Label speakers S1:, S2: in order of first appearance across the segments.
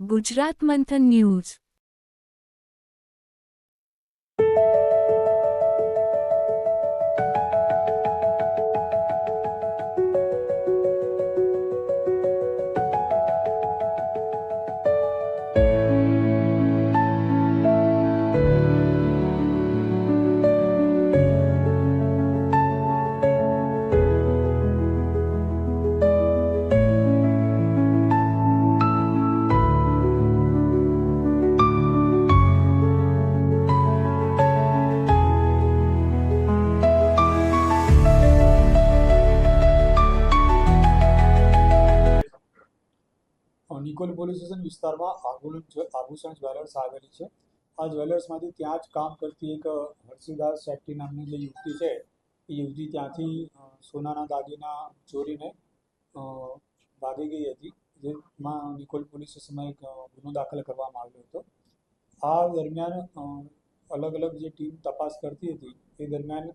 S1: ગુજરાત મંથન news.
S2: Nikol police station વિસ્તારમાં આભૂષણ જ્વેલર્સ આવેલી છે। આ જ્વેલર્સમાંથી ત્યાં જ કામ કરતી એક હર્ષિદાસ શેટ્ટી નામની જે યુવતી છે, એ યુવતી ત્યાંથી સોનાના દાગીના ચોરીને ભાગી ગઈ હતી, જેમાં નિકોલ પોલીસ સ્ટેશનમાં એક ગુનો દાખલ કરવામાં આવ્યો હતો। આ દરમિયાન અલગ અલગ જે ટીમ તપાસ કરતી હતી, એ દરમિયાન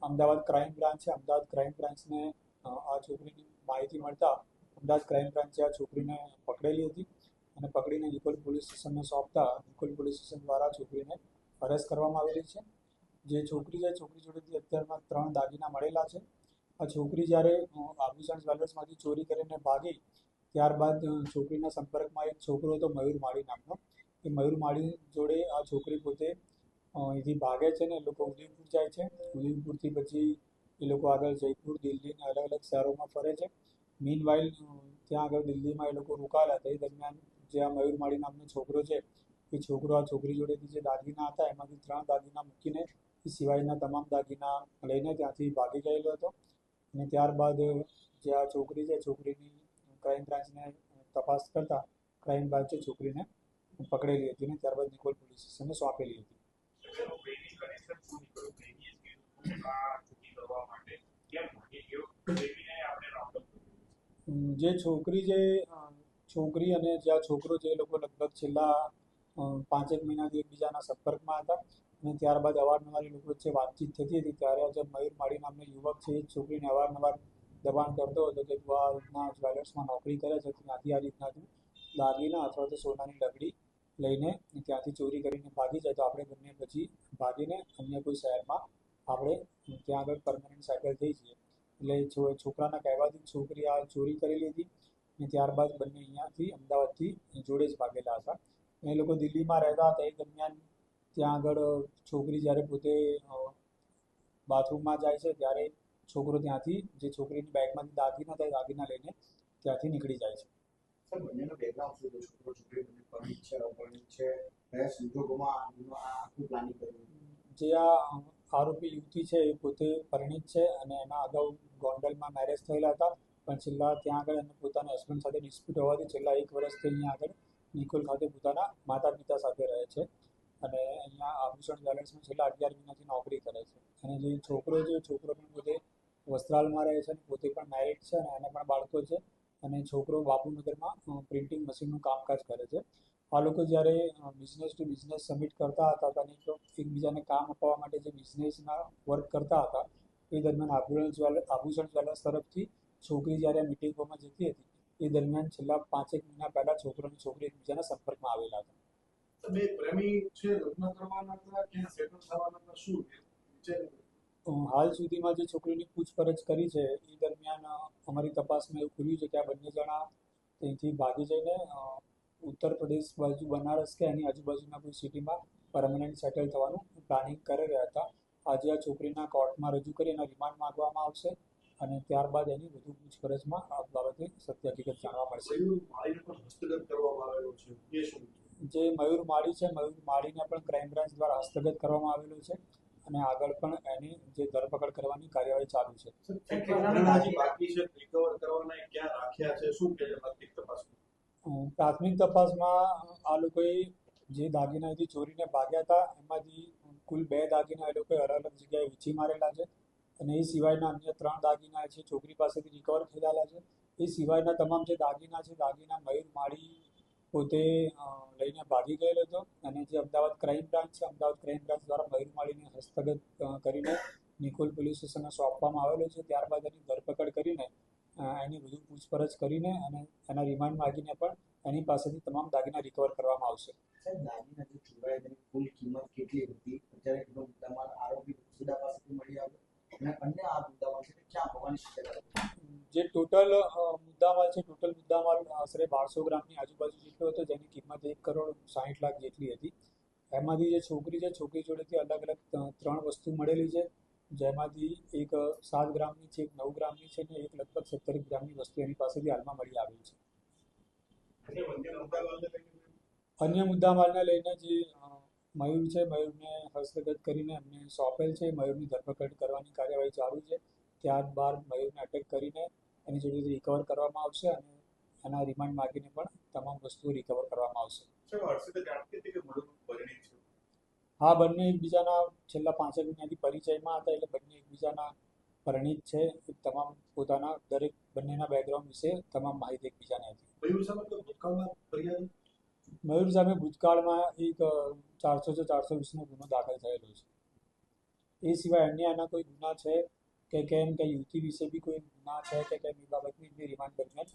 S2: અમદાવાદ ક્રાઇમ બ્રાન્ચને આ છોકરીની માહિતી મળતા અમદાવાદ ક્રાઇમ બ્રાન્ચે આ છોકરીને પકડેલી હતી અને પકડીને નિકોલ પોલીસ સ્ટેશનને સોંપતા નિકોલ પોલીસ સ્ટેશન દ્વારા છોકરીને અરેસ્ટ કરવામાં આવેલી છે। જે છોકરી છે, છોકરી જોડેથી અત્યારમાં 3 દાગીના મળેલા છે। આ છોકરી જ્યારે આભૂષણ જ્વેલર્સમાંથી ચોરી કરીને ભાગી, ત્યારબાદ છોકરીના સંપર્કમાં એક છોકરો હતો મયુર માળી નામનો। એ મયુર માળી જોડે આ છોકરી પોતે અહીંથી ભાગે છે ને એ લોકો ઉદયપુર જાય છે। ઉદયપુરથી પછી એ લોકો આગળ જયપુર, દિલ્હીને અલગ અલગ શહેરોમાં ફરે છે। મીનવાઇલ ત્યાં આગળ દિલ્હીમાં એ લોકો રોકાયેલા હતા। એ દરમિયાન જે આ મયુર માળી નામનો છોકરો છે, એ છોકરો આ છોકરી જોડેથી જે દાગીના હતા એમાંથી 3 દાગીના મૂકીને એ સિવાયના તમામ દાગીના લઈને ત્યાંથી ભાગી ગયેલો હતો। અને ત્યારબાદ જે આ છોકરી છે, છોકરીની ક્રાઇમ બ્રાન્ચને તપાસ કરતા ક્રાઇમ બ્રાન્ચે છોકરીને પકડેલી હતી અને ત્યારબાદ નિકોલ પોલીસ સ્ટેશનને સોંપેલી હતી। જે છોકરી અને જે આ છોકરો છે, એ લોકો લગભગ છેલ્લા 5 મહિનાથી એકબીજાના સંપર્કમાં હતા અને ત્યારબાદ અવારનવાર એ લોકો વચ્ચે વાતચીત થતી હતી। ત્યારે જે મયુર માળી નામનો યુવક છે, એ છોકરીને અવારનવાર દબાણ કરતો હતો કે તું આ રીતના જ્વેલર્સમાં નોકરી કરે છે, ત્યાંથી આ રીતના તું દાગીના અથવા તો સોનાની ડગડી લઈને ત્યાંથી ચોરી કરીને ભાગી જાય તો આપણે બંને પછી ભાગીને અન્ય કોઈ શહેરમાં આપણે ત્યાં આગળ પરમનન્ટ સેટલ થઈ જઈએ। એટલે છોકરાના કહેવાથી છોકરી આ ચોરી કરેલી હતી અને ત્યારબાદ બંને અહીંયાથી અમદાવાદથી જોડે જ ભાગેલા હતા। એ લોકો દિલ્હીમાં રહેતા હતા। એ દરમિયાન ત્યાં આગળ છોકરી જ્યારે પોતે બાથરૂમમાં જાય છે, ત્યારે છોકરો ત્યાંથી જે છોકરીની બેગમાંથી દાગીના હતા, દાગીના લઈને ત્યાંથી નીકળી જાય છે।
S3: બંનેનો બેકગ્રાઉન્ડ શું છે? છોકરો છોકરી બંને પરિણીત છે, અપરિણીત છે, કયા સંજોગોમાં આખું પ્લાનિંગ કર્યું?
S2: જે આ આરોપી યુવતી છે, એ પોતે પરિણીત છે અને એના અગાઉ ગોંડલમાં મેરેજ થયેલા હતા, પણ છેલ્લા ત્યાં આગળ એને પોતાના હસબન્ડ સાથે ડિસ્પ્યુટ હોવાથી છેલ્લા 1 વર્ષથી અહીંયા આગળ નિકોલ ખાતે પોતાના માતા પિતા સાથે રહે છે અને અહીંયા આભૂષણ જ્વેલર્સમાં છેલ્લા 11 મહિનાથી નોકરી કરે છે। અને જે છોકરો પણ પોતે વસ્ત્રાલમાં રહે છે અને પોતે પણ મેરિડ છે અને એને પણ બાળકો છે અને છોકરો બાપુનગરમાં પ્રિન્ટિંગ મશીનનું કામકાજ કરે છે। આ લોકો જ્યારે બિઝનેસ ટુ બિઝનેસ સબમિટ કરતા હતા અને એકબીજાને કામ અપાવવા માટે જે બિઝનેસના વર્ક કરતા હતા, એ દરમિયાન આભૂષણ જ્વેલર્સ તરફથી છોકરી જ્યારે મિટિંગોમાં જતી હતી, એ દરમિયાન છેલ્લા 5 મહિના પહેલા છોકરો અને છોકરી એકબીજાના સંપર્કમાં આવેલા હતા।
S3: બે પ્રેમી છે, લગ્ન કરવાના હતા કે સેટલ થવાના હતા, શું
S2: હાલ સુધીમાં જે છોકરીની પૂછપરછ કરી છે, એ દરમિયાન અમારી તપાસમાં એવું ખુલ્યું છે કે આ બંને જણા ત્યાંથી ભાગી જઈને ઉત્તર પ્રદેશ બાજુ બનારસ કે એની આજુબાજુના કોઈ સિટીમાં પરમનન્ટ સેટલ થવાનું પ્લાનિંગ કરી રહ્યા હતા। આજે આ છોકરીના કોર્ટમાં રજૂ કરી એના રિમાન્ડ માંગવામાં આવશે અને ત્યારબાદ એની વધુ પૂછપરછમાં આ બાબતે સત્ય હકીકત જાણવા મળશે।
S3: હસ્તગત કરવામાં આવેલો છે, એ શું?
S2: જે મયુર માળી છે, મયુર માળીને પણ ક્રાઇમ બ્રાન્ચ દ્વારા હસ્તગત કરવામાં આવેલો છે અને આગળ પણ એની જે ધરપકડ કરવાની કાર્યવાહી ચાલુ છે। પ્રાથમિક તપાસમાં આ લોકોએ જે દાગીનાથી ચોરીને ભાગ્યા હતા, એમાંથી કુલ 2 દાગીના એ લોકોએ અલગ અલગ જગ્યાએ વીંછી મારેલા છે અને એ સિવાયના અન્ય 3 દાગીના છે છોકરી પાસેથી રિકવર થયેલા છે। એ સિવાયના તમામ જે દાગીના છે, દાગીના મયુર માળી પોતે લઈને ભાગી ગયેલો હતો અને જે અમદાવાદ ક્રાઇમ બ્રાન્ચ છે, અમદાવાદ ક્રાઇમ બ્રાન્ચ દ્વારા મયુર માળીને હસ્તગત કરીને નિકોલ પોલીસ સ્ટેશનને સોંપવામાં આવેલો છે। ત્યારબાદ એની ધરપકડ કરીને એની વધુ પૂછપરછ કરીને અને એના રિમાન્ડ માગીને પણ એની પાસેથી તમામ દાગીના રિકવર કરવામાં આવશે.
S3: સાહેબ, દાગીના જે ચોરાય તેની કુલ કિંમત કેટલી હતી? અત્યારે કેટલો મુદ્દામાલ આરોપી ખુદા પાસેથી મળી આવ્યો અને અન્ય આ મુદ્દામાલ છે તે ક્યાં હોવાની શક્યતા છે?
S2: જે ટોટલ મુદ્દામાલ છે, ટોટલ મુદ્દામાલ આશરે 1200 ગ્રામની આજુબાજુ જેટલો હતો, જેની કિંમત 1,60,00,000 જેટલી હતી. એમાંથી જે છોકરી છે, છોકરી જોડેથી અલગ અલગ 3 વસ્તુ મળેલી છે, જેમાંથી એક 7 ગ્રામની છે, એક 9 ગ્રામની છે અને એક લગભગ 17 ગ્રામની વસ્તુ એની પાસેથી હાલમાં મળી આવેલી છે. અન્ય મુદ્દામાલને લઈને જે મયુર છે, મયુરને હસ્તગત કરીને એમને સોંપેલ છે. મયુરની ધરપકડ કરવાની કાર્યવાહી ચાલુ છે. ત્યારબાદ મયુરને અટક કરીને એની જોડેથી રિકવર કરવામાં આવશે અને એના રિમાન્ડ માગીને પણ તમામ વસ્તુઓ રિકવર કરવામાં આવશે. હા, બંને એકબીજાના છેલ્લા 5 મહિનાથી પરિચયમાં હતા, એટલે બંને એકબીજાના પરિણીત છે. તમામ પોતાના દરેક બંનેના બેકગ્રાઉન્ડ વિશે તમામ માહિતી એકબીજાને હતી. મયુર સામે ભૂતકાળમાં એક 400/420નો ગુનો દાખલ થયેલો છે. એ સિવાય અન્ય એના કોઈ ગુના છે કે કેમ, કે યુવતી વિશે બી કોઈ ગુના છે કે કેમ, એ બાબતની રિમાન્ડ દરમિયાન